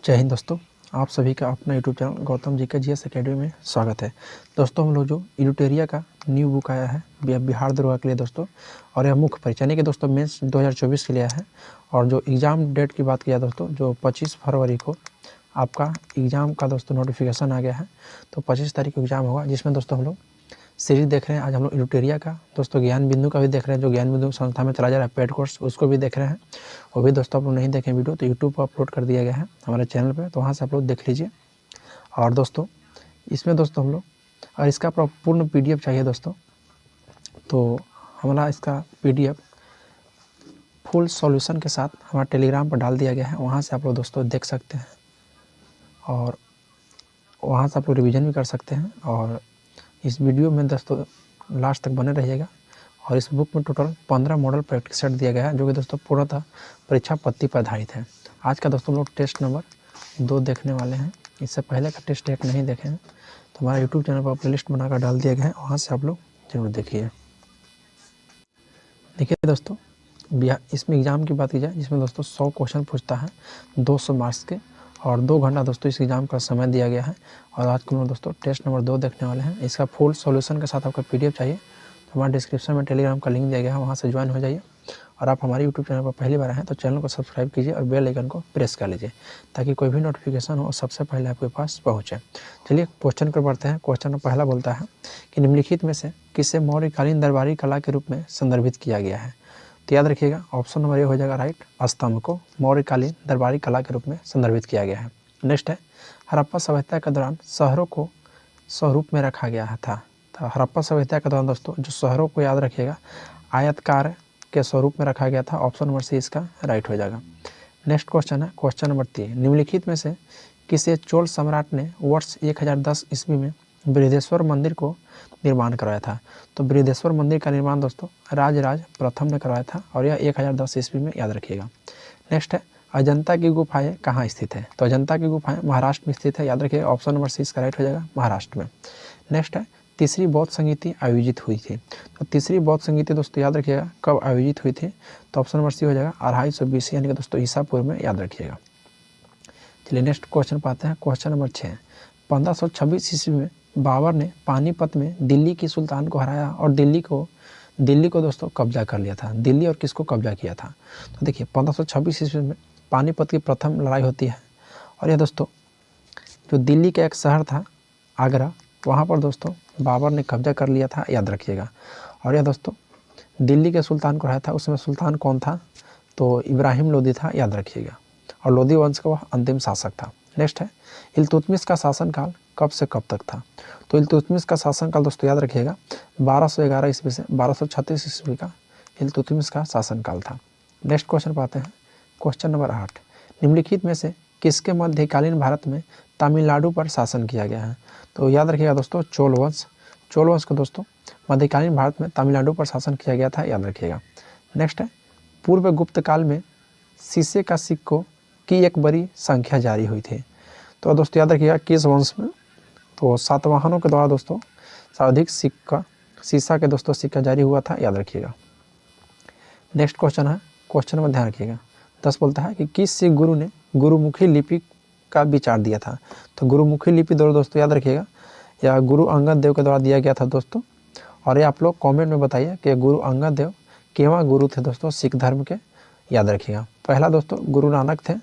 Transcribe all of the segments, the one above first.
जय हिंद दोस्तों, आप सभी का अपना यूट्यूब चैनल गौतम जी का जीएस एकेडमी में स्वागत है। दोस्तों हम लोग जो इल्यूटेरिया का न्यू बुक आया है बिहार दरोगा के लिए दोस्तों, और यह मुख्य परीक्षा यानी कि दोस्तों मेंस 2024 के लिए है। और जो एग्ज़ाम डेट की बात किया दोस्तों, जो 25 फरवरी को आपका एग्ज़ाम का दोस्तों नोटिफिकेशन आ गया है। तो 25 तारीख को एग्ज़ाम होगा, जिसमें दोस्तों हम लोग सीरीज देख रहे हैं। आज हम लोग इल्यूटेरिया का दोस्तों ज्ञान बिंदु का भी देख रहे हैं, जो ज्ञान बिंदु संस्था में चला जा रहा है पेड कोर्स, उसको भी देख रहे हैं। वो भी दोस्तों आप लोग नहीं देखें वीडियो तो यूट्यूब पर अपलोड कर दिया गया है हमारे चैनल पे, तो वहाँ से आप लोग देख लीजिए। और दोस्तों इसमें दोस्तों हम लोग, और इसका पूर्ण PDF चाहिए दोस्तों, तो हमारा इसका PDF फुल सॉल्यूशन के साथ हमारा टेलीग्राम पर डाल दिया गया है। वहाँ से आप लोग दोस्तों देख सकते हैं और वहाँ से आप लोग रिवीजन भी कर सकते हैं। और इस वीडियो में दोस्तों लास्ट तक बने रहिएगा। और इस बुक में टोटल 15 मॉडल प्रैक्टिस सेट दिया गया है, जो कि दोस्तों पूर्णतः परीक्षा पत्ती पर आधारित है। आज का दोस्तों लोग टेस्ट नंबर 2 देखने वाले हैं। इससे पहले का टेस्ट 1 नहीं देखे हैं तो हमारा यूट्यूब चैनल पर प्लेलिस्ट बनाकर डाल दिया गया है, वहाँ से आप लोग जरूर देखिए। देखिए दोस्तों, इसमें एग्ज़ाम की बात की जाए, जिसमें दोस्तों 100 क्वेश्चन पूछता है 200 मार्क्स के, और 2 घंटा दोस्तों इस एग्ज़ाम का समय दिया गया है। और आज को दोस्तों टेस्ट नंबर 2 देखने वाले हैं। इसका फुल सॉल्यूशन के साथ आपका PDF चाहिए तो हमारे डिस्क्रिप्शन में टेलीग्राम का लिंक दिया गया है, वहाँ से ज्वाइन हो जाइए। और आप हमारे यूट्यूब चैनल पर पहली बार आए हैं तो चैनल को सब्सक्राइब कीजिए और बेल आइकन को प्रेस कर लीजिए, ताकि कोई भी नोटिफिकेशन हो सबसे पहले आपके पास पहुँचे। चलिए क्वेश्चन पर बढ़ते हैं। क्वेश्चन पहला बोलता है कि निम्नलिखित में से किसे मौर्यकालीन दरबारी कला के रूप में संदर्भित किया गया है। तो याद रखिएगा ऑप्शन नंबर ए हो जाएगा राइट, स्तंभ को मौर्यकालीन दरबारी कला के रूप में संदर्भित किया गया है। नेक्स्ट है, हड़प्पा सभ्यता के दौरान शहरों को स्वरूप में रखा गया था। तो हड़प्पा सभ्यता के दौरान दोस्तों जो शहरों को याद रखिएगा आयतकार के स्वरूप में रखा गया था। ऑप्शन नंबर सी इसका राइट हो जाएगा। नेक्स्ट क्वेश्चन है क्वेश्चन नंबर 3, निम्नलिखित में से किसे चोल सम्राट ने वर्ष 1010 ईस्वी में बृहदेश्वर मंदिर को निर्माण करवाया था। तो बृहदेश्वर मंदिर का निर्माण दोस्तों राजराज प्रथम ने करवाया था, और यह 1010 ईस्वी में, याद रखिएगा। नेक्स्ट है, अजंता की गुफाएं कहाँ स्थित है। तो अजंता की गुफाएं महाराष्ट्र में स्थित है, याद रखिएगा। ऑप्शन नंबर सी इसका राइट हो जाएगा, महाराष्ट्र में। नेक्स्ट है, तीसरी बौद्ध संगीति आयोजित हुई थी। तो तीसरी बौद्ध संगीति दोस्तों याद रखिएगा कब आयोजित हुई थी। तो ऑप्शन नंबर सी हो जाएगा 250 BC यानी कि दोस्तों ईसा पूर्व में, याद रखिएगा। चलिए नेक्स्ट क्वेश्चन पाते हैं। क्वेश्चन नंबर 6, 1526 ईस्वी में बाबर ने पानीपत में दिल्ली की सुल्तान को हराया और दिल्ली को दोस्तों कब्जा कर लिया था। दिल्ली और किसको कब्जा किया था। तो देखिए 1526 ईस्वी में पानीपत की प्रथम लड़ाई होती है, और यह दोस्तों जो दिल्ली का एक शहर था आगरा, वहाँ पर दोस्तों बाबर ने कब्जा कर लिया था, याद रखिएगा। और यह दोस्तों दिल्ली के सुल्तान को रहा था, उसमें सुल्तान कौन था, तो इब्राहिम लोदी था, याद रखिएगा। और लोदी वंश का वह अंतिम शासक था। नेक्स्ट है, इल्तुतमिश का शासनकाल कब से कब तक था। तो इल्तुतमिश का शासनकाल दोस्तों याद रखिएगा 1211 ईस्वी से 1236 ईस्वी का इल्तुतमिश का शासनकाल था। नेक्स्ट क्वेश्चन पाते हैं। क्वेश्चन नंबर 8, निम्नलिखित में से किसके मध्यकालीन भारत में तमिलनाडु पर शासन किया गया है। तो याद रखिएगा दोस्तों चोल वंश को दोस्तों मध्यकालीन भारत में तमिलनाडु पर शासन किया गया था, याद रखिएगा। नेक्स्ट है, पूर्व गुप्त काल में शीशे का सिक्कों की एक बड़ी संख्या जारी हुई थी। तो दोस्तों याद रखिएगा किस वंश में, तो सातवाहनों के द्वारा दोस्तों सर्वाधिक शीशा के दोस्तों सिक्का जारी हुआ था, याद रखिएगा। नेक्स्ट क्वेश्चन है, क्वेश्चन में ध्यान रखिएगा। 10 बोलता है कि किस सिख गुरु ने गुरुमुखी लिपि का विचार दिया था। तो गुरुमुखी लिपि दोस्तों याद रखिएगा या गुरु अंगद देव के द्वारा दिया गया था दोस्तों। और ये आप लोग कमेंट में बताइए कि गुरु अंगद देव केवल गुरु थे दोस्तों सिख धर्म के, याद रखिएगा। पहला दोस्तों गुरु नानक थे,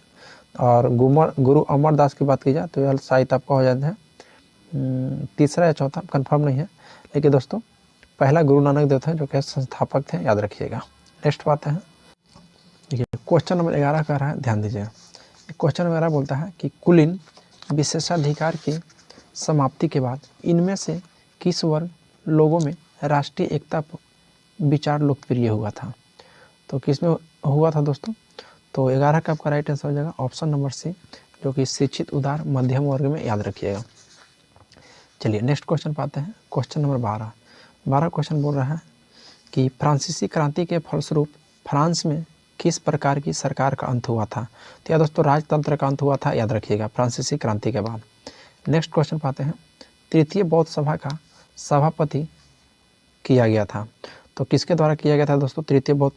और गुरु अमरदास की बात की जाए तो यह शायद आपका हो जाता है तीसरा या चौथा, कंफर्म नहीं है, लेकिन दोस्तों पहला गुरु नानक देव थे जो कि संस्थापक थे, याद रखिएगा। नेक्स्ट बात है, देखिए क्वेश्चन नंबर 11 का रहा है, ध्यान दीजिएगा। क्वेश्चन नंबर 11 बोलता है कि कुलीन विशेषाधिकार की समाप्ति के बाद इनमें से किस वर्ग लोगों में राष्ट्रीय एकता विचार लोकप्रिय हुआ था। तो किस में हुआ था दोस्तों, तो 11 का आपका राइट आंसर हो जाएगा ऑप्शन नंबर सी, जो कि शिक्षित उदार मध्यम वर्ग में, याद रखिएगा। चलिए नेक्स्ट क्वेश्चन पाते हैं। क्वेश्चन नंबर 12 क्वेश्चन बोल रहा है कि फ्रांसीसी क्रांति के फलस्वरूप फ्रांस में किस प्रकार की सरकार का अंत हुआ था। तो यह दोस्तों राजतंत्र का अंत हुआ था, याद रखिएगा, फ्रांसीसी क्रांति के बाद। नेक्स्ट क्वेश्चन पाते हैं, तृतीय बौद्ध सभा का सभापति किया गया था। तो किसके द्वारा किया गया था दोस्तों तृतीय बौद्ध,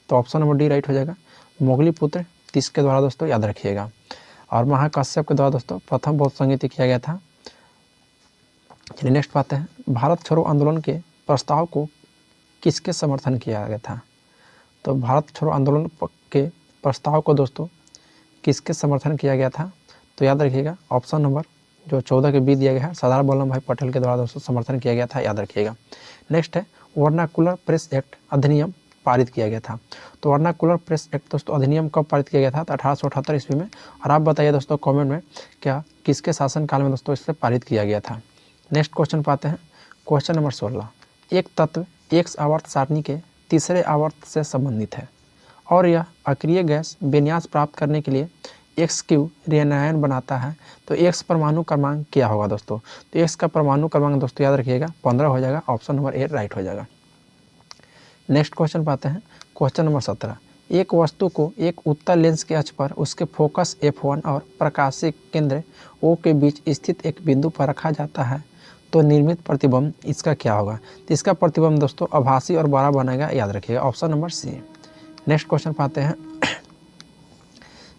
तो ऑप्शन नंबर डी राइट हो जाएगा, मोगली पुत्र 1930 के द्वारा दोस्तों, याद रखिएगा। और महाकश्यप के द्वारा दोस्तों प्रथम बौद्ध संगीति किया गया था। चलिए नेक्स्ट पाते हैं, भारत छोड़ो आंदोलन के प्रस्ताव को किसके समर्थन किया गया था? तो भारत छोड़ो आंदोलन के प्रस्ताव को दोस्तों किसके समर्थन किया गया था? तो याद रखिएगा ऑप्शन नंबर जो 14 के बी दिया गया है, सरदार वल्लभ भाई पटेल के द्वारा दोस्तों समर्थन किया गया था, याद रखिएगा। नेक्स्ट है, वर्नाकुलर प्रेस एक्ट अधिनियम पारित किया गया था। तो वर्नाकुलर प्रेस एक्ट दोस्तों अधिनियम कब पारित किया गया था? तो 1878 ईस्वी में। और आप बताइए दोस्तों कमेंट में क्या किसके शासनकाल में दोस्तों इसे पारित किया गया था। नेक्स्ट क्वेश्चन पाते हैं, क्वेश्चन नंबर 16, एक तत्व एक्स आवर्त सारणी के तीसरे आवर्त से संबंधित है और यह अक्रिय गैस विन्यास प्राप्त करने के लिए एक्स क्यू रेनायन बनाता है, तो एक्स परमाणु क्रमांक क्या होगा दोस्तों? तो एक्स का परमाणु क्रमांक दोस्तों याद रखिएगा 15 हो जाएगा, ऑप्शन नंबर ए राइट हो जाएगा। नेक्स्ट क्वेश्चन पाते हैं, क्वेश्चन नंबर 17, एक वस्तु को एक उत्तल लेंस के अक्ष पर उसके फोकस F1 और प्रकाशिक केंद्र O के बीच स्थित एक बिंदु पर रखा जाता है, तो निर्मित प्रतिबिंब इसका क्या होगा? तो इसका प्रतिबिंब दोस्तों आभासी और बड़ा बनेगा, याद रखिएगा, option number C. Next question पाते हैं,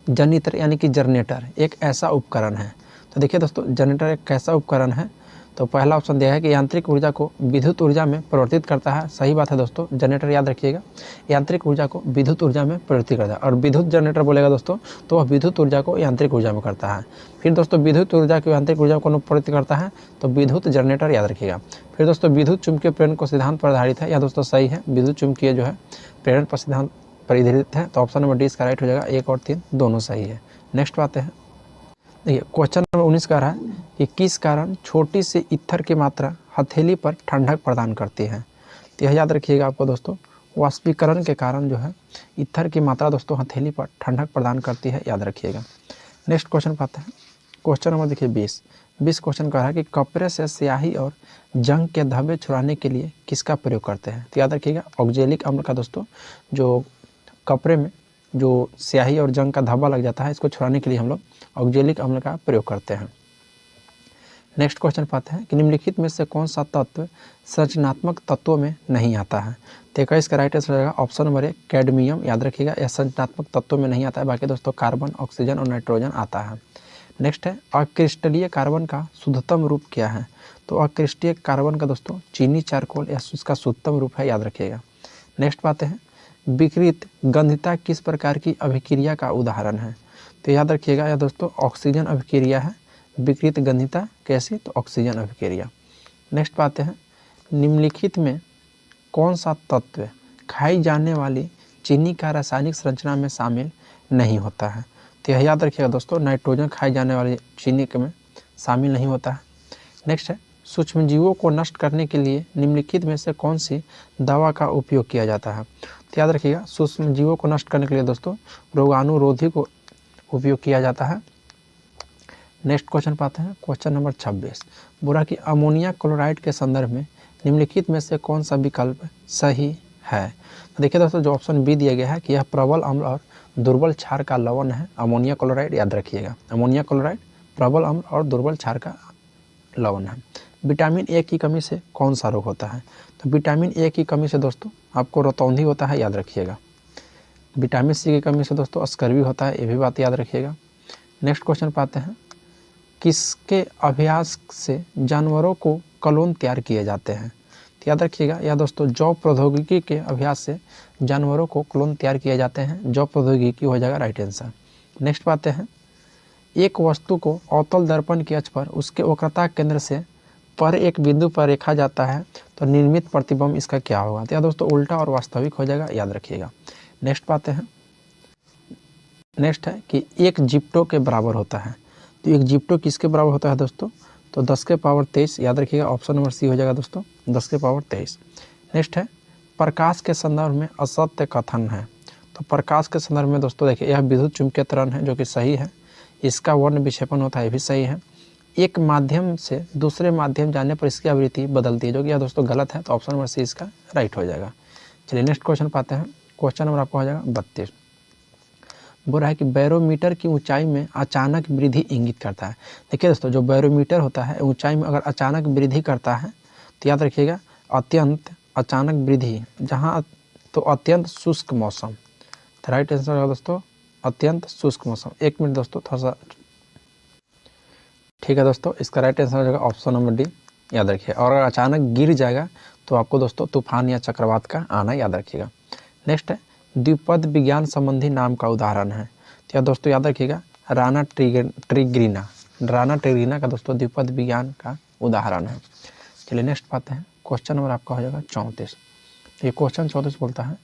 जनरेटर यानी कि जनरेटर एक ऐसा उपकरण है। तो देखिए दोस्तों जनरेटर एक कैसा उपकरण है? तो पहला ऑप्शन दिया है कि यांत्रिक ऊर्जा को विद्युत ऊर्जा में परिवर्तित करता है, सही बात है दोस्तों, जनरेटर याद रखिएगा यांत्रिक ऊर्जा को विद्युत ऊर्जा में परिवर्तित करता है। और विद्युत जनरेटर बोलेगा दोस्तों तो वह विद्युत ऊर्जा को यांत्रिक ऊर्जा में करता है। फिर दोस्तों विद्युत ऊर्जा को यांत्रिक ऊर्जा को परिवर्तित करता है तो विद्युत जनरेटर, याद रखिएगा। फिर दोस्तों विद्युत चुंबकीय प्रेरण को सिद्धांत पर आधारित है, यह दोस्तों सही है, विद्युत चुंबकीय जो है प्रेरण पर सिद्धांत पर आधारित है, तो ऑप्शन नंबर डी इसका राइट हो जाएगा, 1 और 3 दोनों सही है। नेक्स्ट आते हैं, देखिए क्वेश्चन नंबर 19 कह रहा है कि किस कारण छोटी सी ईथर की मात्रा हथेली पर ठंडक प्रदान करती है? तो यह याद रखिएगा आपको दोस्तों, वाष्पीकरण के कारण जो है ईथर की मात्रा दोस्तों हथेली पर ठंडक प्रदान करती है, याद रखिएगा। नेक्स्ट क्वेश्चन पाते हैं, क्वेश्चन नंबर देखिए 20 क्वेश्चन कह रहा है कि कपड़े से स्याही और जंग के धब्बे छुड़ाने के लिए किसका प्रयोग करते हैं? तो याद रखिएगा ऑक्जेलिक अम्ल का दोस्तों, जो कपड़े में जो स्याही और जंग का धब्बा लग जाता है इसको छुड़ाने के लिए हम लोग ऑक्जेलिक अम्ल का प्रयोग करते हैं। नेक्स्ट क्वेश्चन पाते हैं कि निम्नलिखित में से कौन सा तत्व संरचनात्मक तत्वों में नहीं आता है? तो 21 का राइट आंसर रहेगा ऑप्शन नंबर ए कैडमियम, याद रखिएगा यह संरचनात्मक तत्वों में नहीं आता है, बाकी दोस्तों कार्बन, ऑक्सीजन और नाइट्रोजन आता है। नेक्स्ट है अक्रिस्टलीय कार्बन का शुद्धतम रूप क्या है? तो अक्रिस्टलीय कार्बन का दोस्तों चीनी चारकोल या इसका शुद्धतम रूप है, याद रखिएगा। नेक्स्ट पाते हैं, विकृत गंधिता किस प्रकार की अभिक्रिया का उदाहरण है? तो याद रखिएगा यह दोस्तों ऑक्सीजन अभिक्रिया है। विकृत गंधिता कैसी? तो ऑक्सीजन अभिक्रिया। नेक्स्ट पाते हैं, निम्नलिखित में कौन सा तत्व खाई जाने वाली चीनी का रासायनिक संरचना में शामिल नहीं होता है? तो यह याद रखिएगा दोस्तों नाइट्रोजन खाई जाने वाली चीनी में शामिल नहीं होता है। नेक्स्ट है, सूक्ष्मजीवों को नष्ट करने के लिए निम्नलिखित में से कौन सी दवा का उपयोग किया जाता है? तो याद रखिएगा सूक्ष्मजीवों को नष्ट करने के लिए दोस्तों रोगाणुरोधी को उपयोग किया जाता है। नेक्स्ट क्वेश्चन पाते हैं, क्वेश्चन नंबर 26 बोला कि अमोनिया क्लोराइड के संदर्भ में निम्नलिखित में से कौन सा विकल्प सही है? तो देखिए दोस्तों जो ऑप्शन बी दिया गया है कि यह प्रबल अम्ल और दुर्बल क्षार का लवण है अमोनिया क्लोराइड, याद रखिएगा अमोनिया क्लोराइड प्रबल अम्ल और दुर्बल क्षार का लवण है। विटामिन ए की कमी से कौन सा रोग होता है? तो विटामिन ए की कमी से दोस्तों आपको रतौंधी होता है, याद रखिएगा। विटामिन सी की कमी से दोस्तों स्कर्वी होता है, ये भी बात याद रखिएगा। नेक्स्ट क्वेश्चन पाते हैं, किसके अभ्यास से जानवरों को क्लोन तैयार किए जाते हैं? तो याद रखिएगा यह दोस्तों जैव प्रौद्योगिकी के अभ्यास से जानवरों को क्लोन तैयार किए जाते हैं, जैव प्रौद्योगिकी हो जाएगा राइट आंसर। नेक्स्ट पाते हैं, एक वस्तु को अवतल दर्पण के अक्ष पर उसके वक्रता केंद्र से पर एक बिंदु पर रखा जाता है तो निर्मित प्रतिबिंब इसका क्या होगा? तो यह दोस्तों उल्टा और वास्तविक हो जाएगा, याद रखिएगा। नेक्स्ट पाते हैं, नेक्स्ट है कि एक जिप्टो के बराबर होता है। तो एक जिप्टो किसके बराबर होता है दोस्तों? तो 10 के पावर 23, याद रखिएगा ऑप्शन नंबर सी हो जाएगा दोस्तों 10 के पावर 23। नेक्स्ट है, प्रकाश के संदर्भ में असत्य कथन है। तो प्रकाश के संदर्भ में दोस्तों देखिए यह विद्युत चुंबकीय त्वरण है जो कि सही है, इसका वर्ण विक्षेपण होता है, ये भी सही है। एक माध्यम से दूसरे माध्यम जाने पर इसकी आवृत्ति बदलती है, जो कि यह दोस्तों गलत है, तो ऑप्शन नंबर सी इसका राइट हो जाएगा। चलिए नेक्स्ट क्वेश्चन पाते हैं, क्वेश्चन नंबर आपका हो जाएगा 32। बोल रहा है कि बैरोमीटर की ऊंचाई में अचानक वृद्धि इंगित करता है। देखिए दोस्तों जो बैरोमीटर होता है ऊंचाई में अगर अचानक वृद्धि करता है तो याद रखिएगा अत्यंत अचानक वृद्धि, जहाँ तो अत्यंत शुष्क मौसम, तो राइट आंसर होगा दोस्तों अत्यंत शुष्क मौसम। 1 मिनट दोस्तों, थोड़ा सा। ठीक है दोस्तों, इसका राइट आंसर हो जाएगा ऑप्शन नंबर डी, याद रखिए। और अगर अचानक गिर जाएगा तो आपको दोस्तों तूफान या चक्रवात का आना याद रखिएगा। नेक्स्ट है द्विपद विज्ञान संबंधी नाम का उदाहरण है। तो यार दोस्तों याद रखिएगा, राना ट्रिग्रिना, राना ट्रिग्रिना का दोस्तों द्विपद विज्ञान का उदाहरण है। चलिए नेक्स्ट पाते हैं, क्वेश्चन नंबर आपका हो जाएगा 34। ये क्वेश्चन 34 बोलता है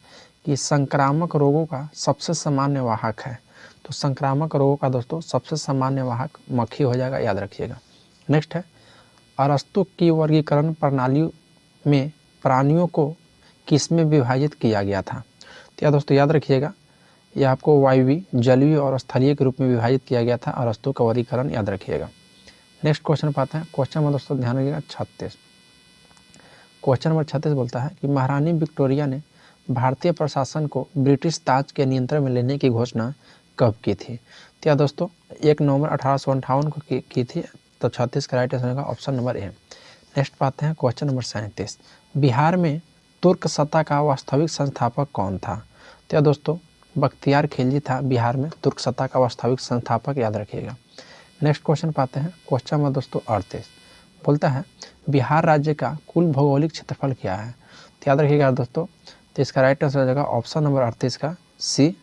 कि संक्रामक रोगों का सबसे सामान्य वाहक है। तो संक्रामक रोगों का दोस्तों सबसे सामान्य वाहक मक्खी हो जाएगा, याद रखिएगा। नेक्स्ट है अरस्तु की वर्गीकरण प्रणाली में प्राणियों को किसमें विभाजित किया गया था। तो यार दोस्तों याद रखिएगा, यह आपको वायवीय, जलीय और स्थलीय के रूप में विभाजित किया गया था अरस्तु का वर्गीकरण, याद रखिएगा। नेक्स्ट क्वेश्चन पाते हैं, क्वेश्चन में दोस्तों ध्यान रखिएगा 36। क्वेश्चन नंबर 36 बोलता है कि महारानी विक्टोरिया ने भारतीय प्रशासन को ब्रिटिश ताज के नियंत्रण में लेने की घोषणा कब की थी। तो यार दोस्तों 1 नवंबर 1858 को की थी। तो 36 का राइट आंसर होगा ऑप्शन नंबर ए। नेक्स्ट पाते हैं क्वेश्चन नंबर 37। बिहार में तुर्क सत्ता का वास्तविक संस्थापक कौन था। तो यार दोस्तों बख्तियार खिलजी था बिहार में तुर्क सत्ता का वास्तविक संस्थापक, याद रखिएगा। नेक्स्ट क्वेश्चन पाते हैं, क्वेश्चन नंबर दोस्तों 38 बोलता है बिहार राज्य का कुल भौगोलिक क्षेत्रफल क्या है। तो याद रखिएगा दोस्तों, तो इसका राइट आंसर हो जाएगा ऑप्शन नंबर 38 का सी,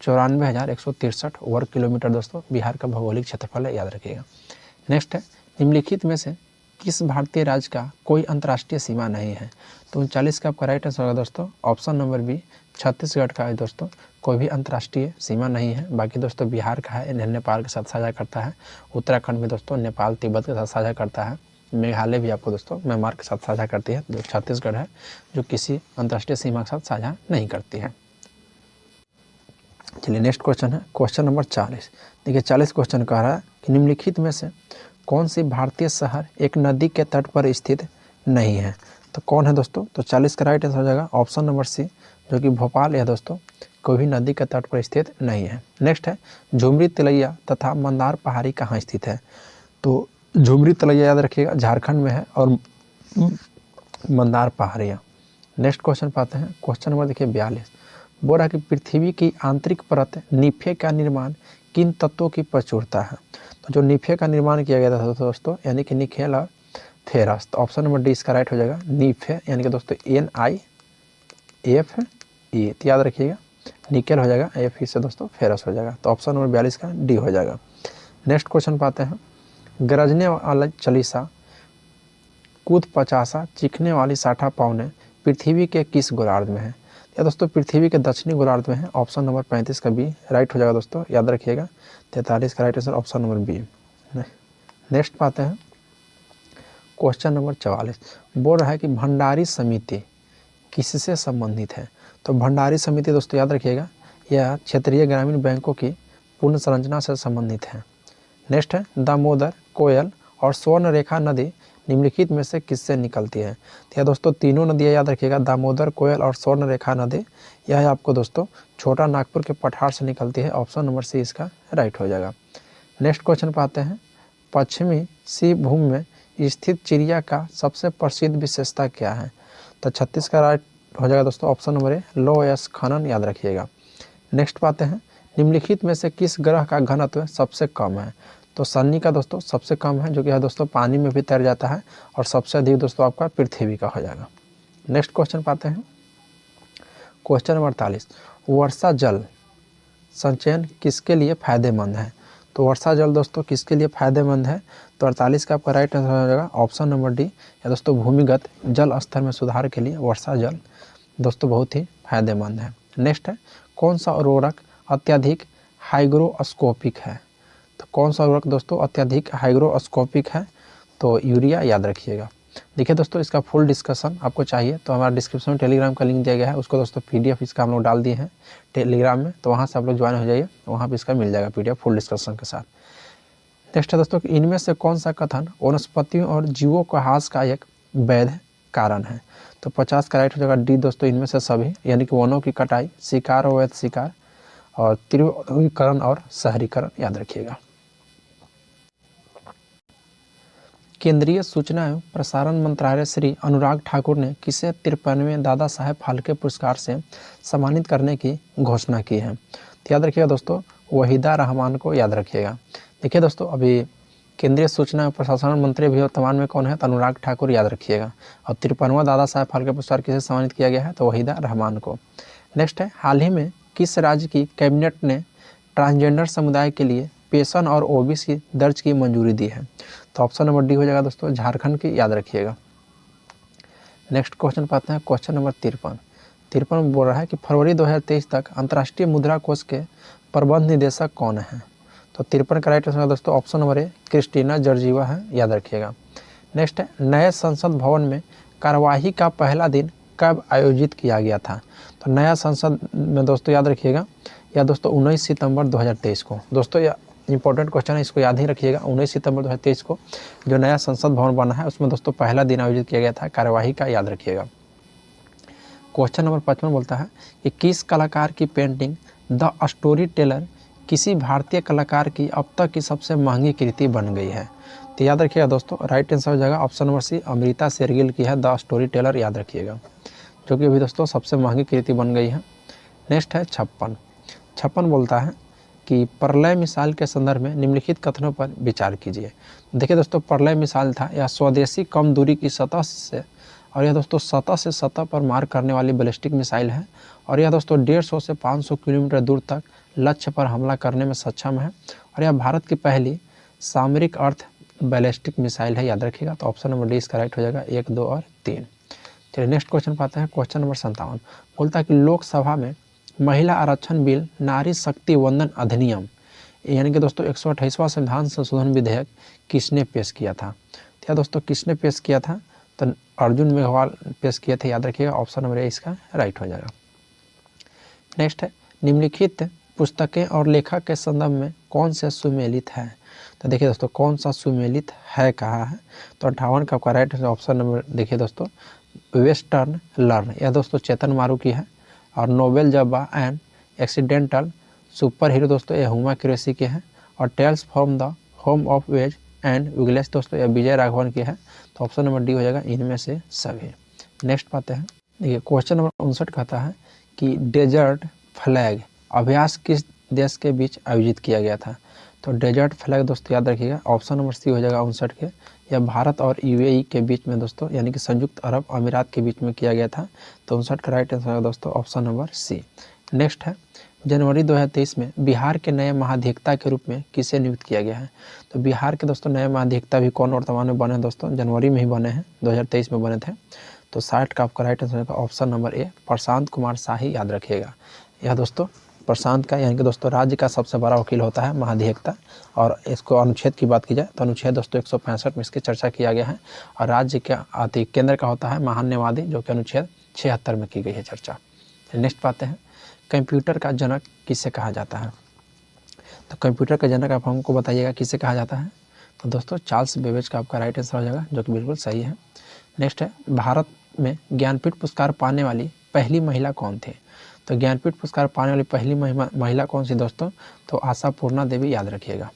94,163 वर्ग किलोमीटर दोस्तों बिहार का भौगोलिक क्षेत्रफल है, याद रखिएगा। नेक्स्ट है निम्नलिखित में से किस भारतीय राज्य का कोई अंतर्राष्ट्रीय सीमा नहीं है। तो 39 का आपका राइट आंसर होगा दोस्तों ऑप्शन नंबर बी, छत्तीसगढ़ का है दोस्तों कोई भी अंतर्राष्ट्रीय सीमा नहीं है। बाकी दोस्तों बिहार का है, नेपाल के साथ साझा करता है। उत्तराखंड में दोस्तों नेपाल तिब्बत के साथ साझा करता है। मेघालय भी आपको दोस्तों म्यांमार के साथ साझा करती है। जो छत्तीसगढ़ है जो किसी अंतर्राष्ट्रीय सीमा के साथ साझा नहीं करती है। चलिए नेक्स्ट क्वेश्चन है, क्वेश्चन नंबर 40। देखिए 40 क्वेश्चन कह रहा है कि निम्नलिखित में से कौन सी भारतीय शहर एक नदी के तट पर स्थित नहीं है। तो कौन है दोस्तों, तो 40 का राइट आंसर हो जाएगा ऑप्शन नंबर सी, जो कि भोपाल है दोस्तों कोई भी नदी के तट पर स्थित नहीं है। नेक्स्ट है झुमरी तिलैया तथा मंदार पहाड़ी कहाँ स्थित है। तो झुमरी तिलैया याद रखिएगा झारखंड में है और मंदार पहाड़ियाँ। नेक्स्ट क्वेश्चन पाते हैं, क्वेश्चन नंबर देखिए 42। बोल रहा है कि पृथ्वी की आंतरिक परत निफे का निर्माण किन तत्वों की प्रचुरता है। तो जो निफे का निर्माण किया गया था दोस्तों यानी कि निकेल और फेरस। तो ऑप्शन नंबर डी इसका राइट हो जाएगा निफे, यानी कि दोस्तों NiFe। तो याद रखिएगा निकेल हो जाएगा, Fe से दोस्तों फेरस हो जाएगा। तो ऑप्शन नंबर 42 का डी हो जाएगा। नेक्स्ट क्वेश्चन पाते हैं, गरजने वाला चलीसा, कूद पचासा, चिखने वाली साठा पाउने पृथ्वी के किस गोलार्ध में है। या दोस्तों पृथ्वी के दक्षिणी गोलार्ध में है। ऑप्शन नंबर 35 का बी राइट हो जाएगा दोस्तों, याद रखिएगा। 43 का right answer option number B. Next पाते हैं, क्वेश्चन नंबर 44। बोल रहा है कि भंडारी समिति किससे संबंधित है। तो भंडारी समिति दोस्तों याद रखिएगा यह क्षेत्रीय ग्रामीण बैंकों की पूर्ण संरचना से संबंधित है। नेक्स्ट है दामोदर, कोयल और स्वर्ण रेखा नदी निम्नलिखित में से किससे निकलती है। तो यह दोस्तों तीनों नदियाँ याद रखिएगा, दामोदर, कोयल और स्वर्ण रेखा नदी। यह आपको दोस्तों छोटा नागपुर के पठार से निकलती है। ऑप्शन नंबर सी इसका राइट हो जाएगा। नेक्स्ट क्वेश्चन पाते हैं, पश्चिमी सी भूमि में स्थित चिड़िया का सबसे प्रसिद्ध विशेषता क्या है। तो 36 का राइट हो जाएगा दोस्तों ऑप्शन नंबर ए, लो एस खनन, याद रखिएगा। नेक्स्ट पाते हैं, निम्नलिखित में से किस ग्रह का घनत्व सबसे कम है। तो शनि का दोस्तों सबसे कम है, जो कि है दोस्तों पानी में भी तैर जाता है। और सबसे अधिक दोस्तों आपका पृथ्वी का हो जाएगा। नेक्स्ट क्वेश्चन पाते हैं, क्वेश्चन नंबर 48। वर्षा जल संचयन किसके लिए फायदेमंद है। तो वर्षा जल दोस्तों किसके लिए फायदेमंद है। तो 48 का आपका राइट आंसर हो जाएगा ऑप्शन नंबर डी, या दोस्तों भूमिगत जल स्तर में सुधार के लिए वर्षा जल दोस्तों बहुत ही फायदेमंद है। नेक्स्ट है कौन सा उर्वरक अत्यधिक हाइग्रोस्कोपिक है। तो कौन सा उर्वरक दोस्तों अत्यधिक हाइग्रोस्कोपिक है। तो यूरिया, याद रखिएगा। देखिए दोस्तों इसका फुल डिस्कशन आपको चाहिए तो हमारा डिस्क्रिप्शन में टेलीग्राम का लिंक दिया गया है, उसको दोस्तों PDF इसका हम लोग डाल दिए हैं टेलीग्राम में। तो वहाँ से आप लोग ज्वाइन हो जाइए, वहाँ पे इसका मिल जाएगा PDF फुल डिस्कशन के साथ। नेक्स्ट है दोस्तों इनमें से कौन सा कथन वनस्पतियों और जीवों का ह्रास का एक वैध कारण है। तो 50 का राइट हो जाएगा डी दोस्तों, इनमें से सभी, यानी कि वनों की कटाई, शिकार और अवैध शिकार, और तीव्रीकरण और शहरीकरण, याद रखिएगा। केंद्रीय सूचना एवं प्रसारण मंत्रालय श्री अनुराग ठाकुर ने किसे 53वें दादा साहेब फाल्के पुरस्कार से सम्मानित करने की घोषणा की है। तो याद रखिएगा दोस्तों वहीदा रहमान को याद रखिएगा। देखिए दोस्तों, अभी केंद्रीय सूचना और प्रशासन मंत्री अभी वर्तमान में कौन है, तो अनुराग ठाकुर याद रखिएगा। और 53वां दादा साहब फाल्के पुरस्कार किसे सम्मानित किया गया है, तो वहीदा रहमान को। नेक्स्ट है, हाल ही में किस राज्य की कैबिनेट ने ट्रांसजेंडर समुदाय के लिए पेंशन और ओबीसी दर्ज की मंजूरी दी है, तो ऑप्शन नंबर डी हो जाएगा दोस्तों, झारखंड की, याद रखिएगा। नेक्स्ट क्वेश्चन पाते हैं, क्वेश्चन नंबर 53 बोल रहा है कि फरवरी 2023 तक अंतर्राष्ट्रीय मुद्रा कोष के प्रबंध निदेशक कौन है, तो 53 का राइट आंसर दोस्तों option number A, Kristina Georgieva है, याद रखिएगा। नेक्स्ट है, नए संसद भवन में कार्यवाही का पहला दिन कब आयोजित किया गया था, तो नया संसद में दोस्तों याद रखिएगा, या दोस्तों 19 सितंबर 2023 को। दोस्तों यह इंपॉर्टेंट क्वेश्चन है, इसको याद ही रखिएगा। 19 सितंबर 2023 को जो नया संसद भवन बना है उसमें दोस्तों पहला दिन आयोजित किया गया था कार्यवाही का, याद रखिएगा। क्वेश्चन नंबर 55 बोलता है कि किस कलाकार की पेंटिंग द स्टोरी टेलर किसी भारतीय कलाकार की अब तक की सबसे महंगी कृति बन गई है, तो याद रखिएगा दोस्तों, राइट आंसर हो जाएगा option number C, Amrita Shergil की है द स्टोरी टेलर, याद रखिएगा, जो कि अभी दोस्तों सबसे महंगी कृति बन गई है। नेक्स्ट है 56 बोलता है कि प्रलय मिसाल के संदर्भ में निम्नलिखित कथनों पर विचार कीजिए। देखिए दोस्तों, प्रलय मिसाल था यह स्वदेशी कम दूरी की सतह से, और यह दोस्तों सतह से सतह पर मार करने वाली बैलिस्टिक मिसाइल है, और यह दोस्तों 150 से 500 किलोमीटर दूर तक लक्ष्य पर हमला करने में सक्षम है, और यह भारत की पहली सामरिक अर्थ बैलिस्टिक मिसाइल है, याद रखिएगा। तो ऑप्शन नंबर डी इसका राइट हो जाएगा, 1, 2 और 3। चलिए नेक्स्ट क्वेश्चन पाते हैं, क्वेश्चन नंबर 57 बोलता है कि लोकसभा में महिला आरक्षण बिल नारी शक्ति वंदन अधिनियम यानी कि दोस्तों 128वां संविधान संशोधन विधेयक किसने पेश किया था, तो दोस्तों किसने पेश किया था, तो अर्जुन मेघवाल पेश किए थे, याद रखिएगा, ऑप्शन नंबर ए इसका राइट हो जाएगा। नेक्स्ट है, निम्नलिखित पुस्तकें और लेखक के संदर्भ में कौन से सुमेलित है, तो देखिए दोस्तों कौन सा सुमेलित है कहा है, तो 58 का आपका राइट ऑप्शन नंबर देखिए दोस्तों, वेस्टर्न लर्न, यह दोस्तों चेतन मारू की है, और novel Zeba and accidental superhero दोस्तों ये हुमा क्रेसी के हैं, और tales from the home of वेज एंड विगलेस दोस्तों ये विजय राघवन की है, तो ऑप्शन नंबर डी हो जाएगा इनमें से सभी। नेक्स्ट पाते हैं, देखिए क्वेश्चन नंबर 59 कहता है कि डेजर्ट फ्लैग अभ्यास किस देश के बीच आयोजित किया गया था, तो डेजर्ट फ्लैग दोस्तों याद रखिएगा, ऑप्शन नंबर सी हो जाएगा 59 के, यह भारत और यूएई के बीच में दोस्तों यानी कि संयुक्त अरब अमीरात के बीच में किया गया था, तो 59 का राइट आंसर है दोस्तों ऑप्शन नंबर सी। नेक्स्ट है, जनवरी 2023 में बिहार के नए महाधिवक्ता के रूप में किसे नियुक्त किया गया है, तो बिहार के दोस्तों नए महाधिवक्ता भी कौन वर्तमान में बने हैं दोस्तों, जनवरी में ही बने हैं, 2023 में बने थे, तो 60 का आपका राइट आंसर है ऑप्शन नंबर ए, प्रशांत कुमार शाही, याद रखिएगा। यह दोस्तों प्रशांत का यानी कि दोस्तों राज्य का सबसे बड़ा वकील होता है महाधिवक्ता, और इसको अनुच्छेद की बात की जाए तो अनुच्छेद दोस्तों 165 में इसकी चर्चा किया गया है, और राज्य के अति केंद्र का होता है महान्यवादी, जो कि अनुच्छेद 76 में की गई है चर्चा। नेक्स्ट पाते हैं, कंप्यूटर का जनक किसे कहा जाता है, तो कंप्यूटर का जनक आप हमको बताइएगा किसे कहा जाता है, तो दोस्तों चार्ल्स बेबेज का आपका राइट आंसर हो जाएगा, जो कि बिल्कुल सही है। नेक्स्ट है, भारत में ज्ञानपीठ पुरस्कार पाने वाली पहली महिला कौन थी, तो ज्ञानपीठ पुरस्कार पाने वाली पहली महिला कौन सी दोस्तों, तो आशापूर्णा देवी, याद रखिएगा।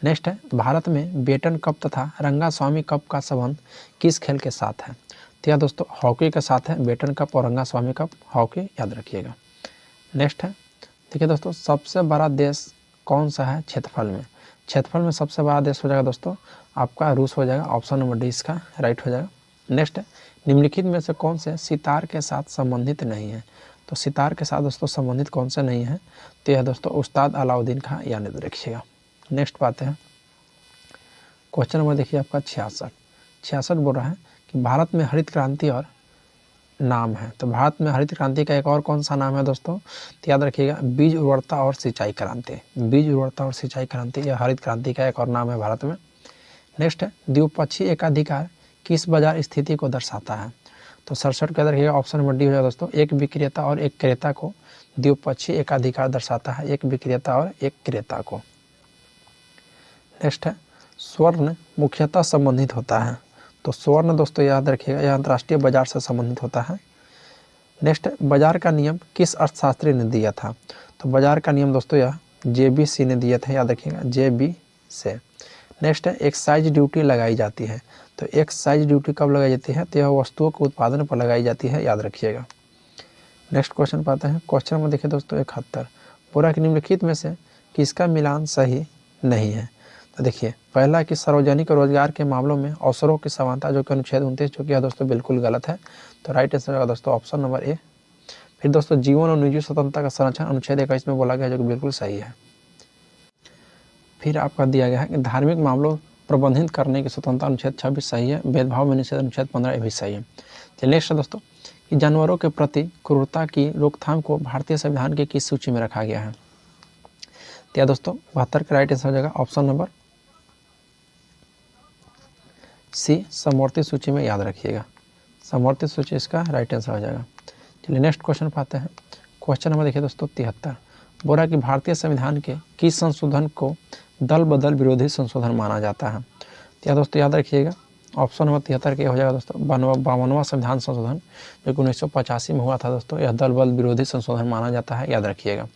नेक्स्ट है, भारत में बेटन कप तथा रंगास्वामी कप का संबंध किस खेल के साथ है, तो यह दोस्तों हॉकी के साथ है, बेटन कप और रंगास्वामी कप हॉकी, याद रखिएगा। नेक्स्ट है, देखिए दोस्तों सबसे बड़ा देश कौन सा है क्षेत्रफल में, क्षेत्रफल में सबसे बड़ा देश हो जाएगा दोस्तों आपका रूस हो जाएगा, ऑप्शन नंबर डी इसका राइट हो जाएगा। नेक्स्ट है, निम्नलिखित में से कौन से सितार के साथ संबंधित नहीं है, तो सितार के साथ दोस्तों संबंधित कौन से नहीं है, तो यह दोस्तों उस्ताद अलाउद्दीन खां, याद रखिएगा। नेक्स्ट पाते हैं, क्वेश्चन नंबर देखिए आपका 66 बोल रहा है कि भारत में हरित क्रांति और नाम है, तो भारत में हरित क्रांति का एक और कौन सा नाम है दोस्तों, तो याद रखिएगा बीज उर्वरता और सिंचाई क्रांति, बीज उर्वरता और सिंचाई क्रांति यह हरित क्रांति का एक और नाम है भारत में। नेक्स्ट है, द्विपक्षीय एकाधिकार किस बाजार स्थिति को दर्शाता है, तो 67 का रखिएगा, ऑप्शन नंबर डी हो जाएगा दोस्तों, एक विक्रेता और एक क्रेता को द्विपक्षीय एकाधिकार दर्शाता है, एक विक्रेता और एक क्रेता को। नेक्स्ट है, स्वर्ण मुख्यतः संबंधित होता है, तो स्वर्ण दोस्तों याद रखिएगा यह अंतर्राष्ट्रीय बाजार से संबंधित होता है। नेक्स्ट, बाजार का नियम किस अर्थशास्त्री ने दिया था, तो बाजार का नियम दोस्तों यह JB ने दिया था, याद रखिएगा JB से। नेक्स्ट है, एक्साइज ड्यूटी लगाई जाती है, तो एक्साइज ड्यूटी कब लगाई जाती है, तो यह वस्तुओं के उत्पादन पर लगाई जाती है, याद रखिएगा। नेक्स्ट क्वेश्चन पाते हैं, क्वेश्चन में देखिए दोस्तों 71 पूरा कि निम्नलिखित में से किसका मिलान सही नहीं है? तो देखिए पहला कि सार्वजनिक रोजगार के मामलों में अवसरों की समानता, जो कि अनुच्छेद 29, जो कि यह दोस्तों बिल्कुल गलत है। तो राइट आंसर होगा दोस्तों ऑप्शन नंबर ए। फिर दोस्तों जीवन और निजी स्वतंत्रता का संरक्षण अनुच्छेद 21 में बोला गया, जो कि बिल्कुल सही है। फिर आपका दिया गया है कि धार्मिक मामलों प्रबंधित करने की स्वतंत्रता अनुच्छेद 26 सही है। भेदभाव में निषेध अनुच्छेद 15 ये भी सही है। चलिए नेक्स्ट है दोस्तों कि जानवरों के प्रति क्रूरता की रोकथाम को भारतीय संविधान की किस सूची में रखा गया है? तो दोस्तों 72 का राइट आंसर हो जाएगा ऑप्शन नंबर सी, समवर्ती सूची में, याद रखिएगा। समवर्ती सूची इसका राइट आंसर हो जाएगा। चलिए नेक्स्ट क्वेश्चन पर आते हैं। क्वेश्चन नंबर देखिए दोस्तों 73, बोला कि भारतीय संविधान के किस संशोधन को दल बदल विरोधी संशोधन माना जाता है? तो दोस्तों याद रखिएगा ऑप्शन नंबर 73 के हो जाएगा दोस्तों 52वां संविधान संशोधन, जो कि 1985 में हुआ था दोस्तों। यह दल बदल विरोधी संशोधन माना जाता है, याद रखिएगा।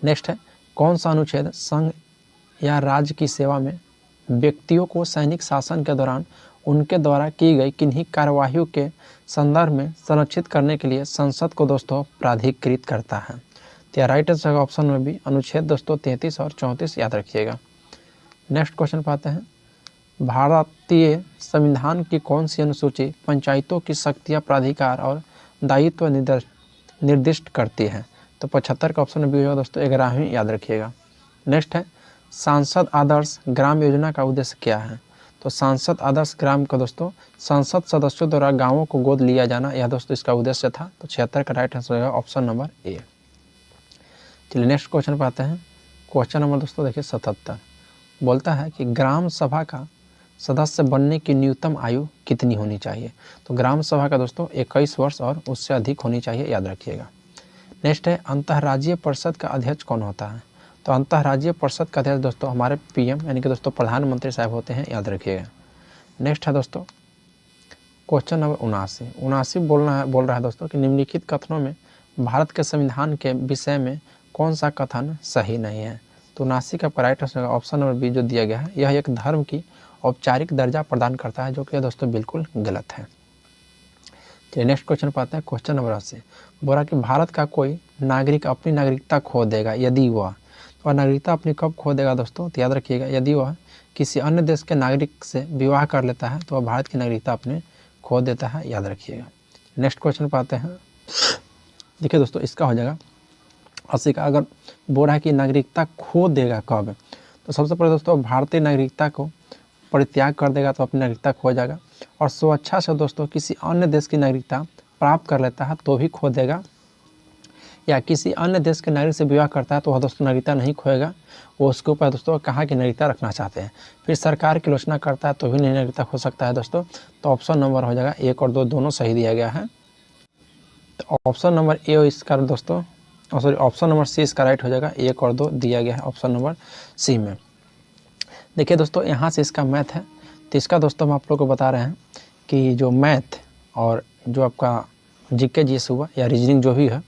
नेक्स्ट है कौन सा अनुच्छेद संघ या राज्य की सेवा में व्यक्तियों को सैनिक शासन के दौरान उनके द्वारा की गई किन्हीं कार्यवाहियों के संदर्भ में संरक्षित करने के लिए संसद को दोस्तों प्राधिकृत करता है? तो राइट आंसर होगा ऑप्शन में भी अनुच्छेद दोस्तों 33 और 34, याद रखिएगा। नेक्स्ट क्वेश्चन पाते हैं। भारतीय संविधान की कौन सी अनुसूची पंचायतों की शक्तियाँ, प्राधिकार और दायित्व निर्दिष्ट करती है? तो 75 का ऑप्शन भी होगा दोस्तों 11वीं, याद रखिएगा। नेक्स्ट है सांसद आदर्श ग्राम योजना का उद्देश्य क्या है? तो सांसद आदर्श ग्राम का दोस्तों संसद सदस्यों द्वारा गांवों को गोद लिया जाना, यह दोस्तों इसका उद्देश्य था। तो 76 का राइट आंसर होगा ऑप्शन नंबर ए। चलिए नेक्स्ट क्वेश्चन पर आते हैं। क्वेश्चन नंबर दोस्तों देखिए 77, बोलता है कि ग्राम सभा का सदस्य बनने की न्यूनतम आयु कितनी होनी चाहिए? तो ग्राम सभा का दोस्तों 21 वर्ष और उससे अधिक होनी चाहिए, याद रखिएगा। नेक्स्ट है अंतर्राज्यीय परिषद का अध्यक्ष कौन होता है? तो अंतर्राज्यीय परिषद का अध्यक्ष दोस्तों हमारे पीएम यानी कि दोस्तों प्रधानमंत्री साहब होते हैं, याद रखिएगा। नेक्स्ट है दोस्तों क्वेश्चन नंबर 79 बोल रहा है दोस्तों कि निम्नलिखित कथनों में भारत के संविधान के विषय में कौन सा कथन सही नहीं है? तो 79 का right answer option number B जो दिया गया है, यह एक धर्म की औपचारिक दर्जा प्रदान करता है, जो कि दोस्तों बिल्कुल गलत है। चलिए नेक्स्ट क्वेश्चन पाते हैं। क्वेश्चन नंबर 80, बोला कि भारत का कोई नागरिक अपनी नागरिकता खो देगा यदि वह नागरिकता अपनी कब खो देगा दोस्तों? तो याद रखिएगा यदि वह किसी अन्य देश के नागरिक से विवाह कर लेता है तो वह भारत की नागरिकता अपने खो देता है, याद रखिएगा। नेक्स्ट क्वेश्चन पाते हैं। देखिए दोस्तों इसका हो जाएगा 80 का। अगर बोल रहा है कि नागरिकता खो देगा कब, तो सबसे पहले दोस्तों भारतीय नागरिकता को परित्याग कर देगा तो अपनी नागरिकता खो जाएगा, और स्वेच्छा से दोस्तों किसी अन्य देश की नागरिकता प्राप्त कर लेता है तो भी खो देगा, या किसी अन्य देश के नागरिक से विवाह करता है तो वह दोस्तों नागरिकता नहीं खोएगा, वो उसके ऊपर दोस्तों कहाँ की नागरिकता रखना चाहते हैं। फिर सरकार की आलोचना करता है तो भी नहीं नागरिकता हो सकता है दोस्तों। तो ऑप्शन नंबर हो जाएगा 1 और 2 दोनों सही दिया गया है। तो ऑप्शन नंबर ए इसका दोस्तों सॉरी ऑप्शन नंबर सी इसका राइट हो जाएगा। 1 और 2 दिया गया है ऑप्शन नंबर सी में। देखिए दोस्तों यहाँ से इसका मैथ है, तो इसका दोस्तों हम आप लोग को बता रहे हैं कि जो मैथ और जो आपका जीके जीएस हुआ या रीजनिंग जो भी है,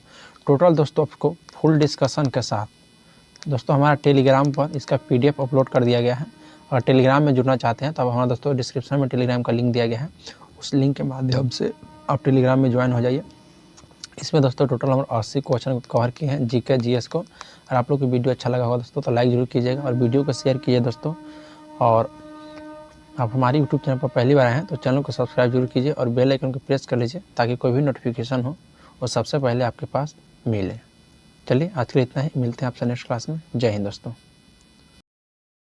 टोटल दोस्तों आपको फुल डिस्कशन के साथ दोस्तों हमारा टेलीग्राम पर इसका PDF अपलोड कर दिया गया है। और टेलीग्राम में जुड़ना चाहते हैं तो अब हमारा दोस्तों डिस्क्रिप्शन में टेलीग्राम का लिंक दिया गया है, उस लिंक के माध्यम से आप टेलीग्राम में ज्वाइन हो जाइए। इसमें दोस्तों टोटल हम 80 क्वेश्चन कवर किए हैं जीके जीएस को। और आप लोग को वीडियो अच्छा लगा होगा दोस्तों तो लाइक जरूर कीजिएगा और वीडियो को शेयर कीजिए दोस्तों। और आप हमारी यूट्यूब चैनल पर पहली बार आए हैं तो चैनल को सब्सक्राइब जरूर कीजिए और बेल आइकन को प्रेस कर लीजिए ताकि कोई भी नोटिफिकेशन हो वो सबसे पहले आपके पास मिले। चलिए आज के लिए इतना ही, मिलते हैं आपसे नेक्स्ट क्लास में। जय हिंद दोस्तों।